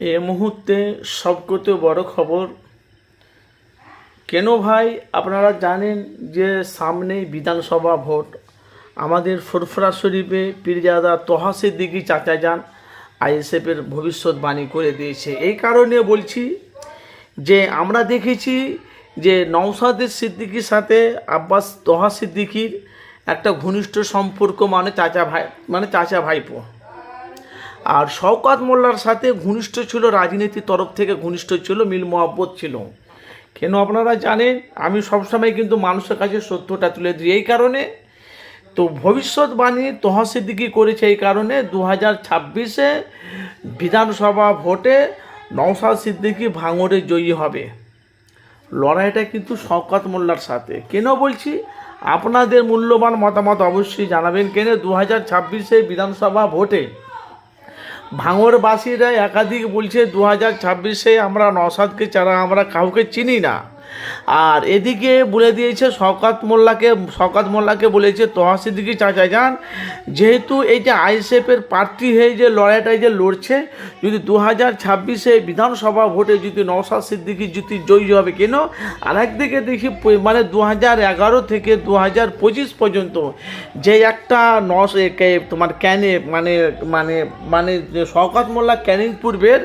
এই মুহূর্তে সবকথে বড় খবর। কেন ভাই? আপনারা জানেন যে সামনেই বিধানসভা ভোট। আমাদের ফুরফুরা শরীফে পীরজাদা তোহা সিদ্দিকী চাচা যান আইএসএফের ভবিষ্যৎবাণী করে দিয়েছে। এই কারণে বলছি যে আমরা দেখেছি যে নওশাদের সিদ্দিকীর সাথে আব্বাস তোহা সিদ্দিকীর একটা ঘনিষ্ঠ সম্পর্ক, চাচা ভাইপো। আর শওকত মোল্লার সাথে ঘনিষ্ঠ ছিল, রাজনীতির তরফ থেকে ঘনিষ্ঠ ছিল, মিল মহব্বত ছিল। কেন আপনারা জানেন, আমি সবসময় কিন্তু মানুষের কাছে সত্যটা তুলে দিই। এই কারণে তো ভবিষ্যৎবাণী তোহা সিদ্দিকী করেছে। এই কারণে 2026-এ বিধানসভা ভোটে নওশাদ সিদ্দিকী ভাঙড়ে জয়ী হবে। লড়াইটা কিন্তু শওকত মোল্লার সাথে। কেন বলছি? আপনাদের মূল্যবান মতামত অবশ্যই জানাবেন। কেন 2026-এ বিধানসভা ভোটে ভাঙড়বাসীরা একাধিক বলছে 2026-এ আমরা নওশাদকে ছাড়া আমরা কাউকে চিনি না। আর এদিকে বলে দিয়েছে শওকত মোল্লাকে বলেছে তোহা সিদ্দিকী চাচা যান, যেহেতু এইটা আইএসএফের প্রার্থী হয়ে যে লড়াইটাই যে লড়ছে, যদি 2026-এ বিধানসভা ভোটে যদি নওশাদ সিদ্দিকী যদি জয়ী হবে। কেন? আর একদিকে দেখি 2011 থেকে 2025 পর্যন্ত যে একটা তোমার শওকত মোল্লা ক্যানিং পূর্বের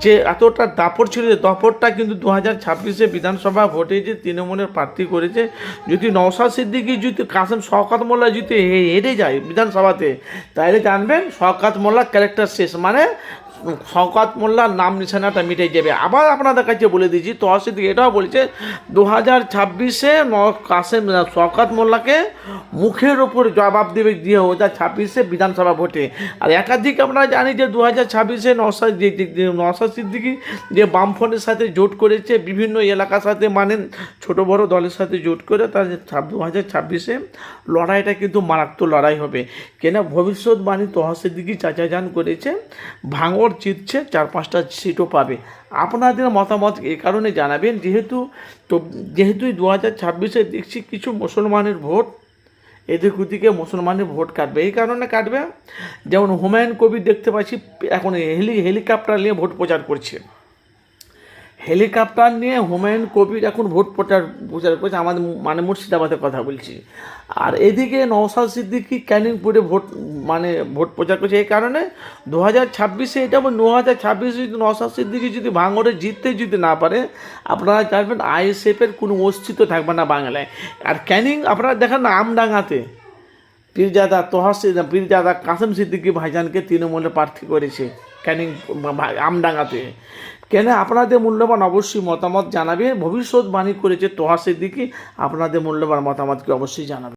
যে এতটা দাপট ছিল, দাপটটা কিন্তু 2026-এ বিধানসভা ভোটে যে তৃণমূলের প্রার্থী করেছে। যদি নওশাদ সিদ্দিকী যদি শওকত মোল্লা যদি হেরে যায় বিধানসভাতে, তাহলে জানবেন শওকত মোল্লার ক্যারেক্টার শেষ, শওকত মোল্লার নাম নিশানাটা মিটে যাবে। আবার আপনাদের কাছে বলে দিয়েছি, তোহা সিদ্দিকী এটাও বলছে 2026-এ শওকত মোল্লাকে মুখের ওপর জবাব দেবে 2026-এ বিধানসভা ভোটে। আর একাধিক আপনারা জানি যে 2026-এ নওশাদ সিদ্দিকী যে বামফ্রন্টের সাথে জোট করেছে, বিভিন্ন এলাকার সাথে ছোট বড় দলের সাথে জোট করে, তার 2026-এ লড়াইটা কিন্তু মারাত্মক লড়াই হবে। কেন? ভবিষ্যৎবাণী তোহা সিদ্দিকী চাচা যান করেছে, ভাঙড় জিতছে, 4-5টা সিটও পাবে। আপনাদের মতামত এই কারণে জানাবেন, যেহেতু 2026-এ দেখছি কিছু মুসলমানের ভোট এদিক ওদিকে মুসলমানের ভোট কাটবে। এই কারণে কাটবে, যেমন হুমায়ুন কবির দেখতে পাচ্ছি এখন হেলিকপ্টার নিয়ে ভোট প্রচার করছে। হেলিকপ্টার নিয়ে হুমায়ুন কবির এখন ভোট প্রচার করছে, আমাদের মুর্শিদাবাদের কথা বলছি। আর এদিকে নওশাদ সিদ্দিকী ক্যানিংপুরে ভোট প্রচার করছে। এই কারণে 2026-এ এটা 2026-এ যদি নওশাদ সিদ্দিকী যদি ভাঙড়ে জিততে না পারে, আপনারা জানবেন আইএসএফের কোনো অস্তিত্ব থাকবে না বাংলায়। আর ক্যানিং আপনারা দেখেন না, আমডাঙ্গাতে পীরজাদা কাসেম সিদ্দিকী ভাইজানকে তৃণমূলে প্রার্থী করেছে ক্যানিং আমডাঙ্গাতে। কেন? আপনাদের মূল্যবান অবশ্যই মতামত জানাবে। ভবিষ্যৎবাণী করেছে তোহা সিদ্দিকী, আপনাদের মূল্যবান মতামতকে অবশ্যই জানাবে।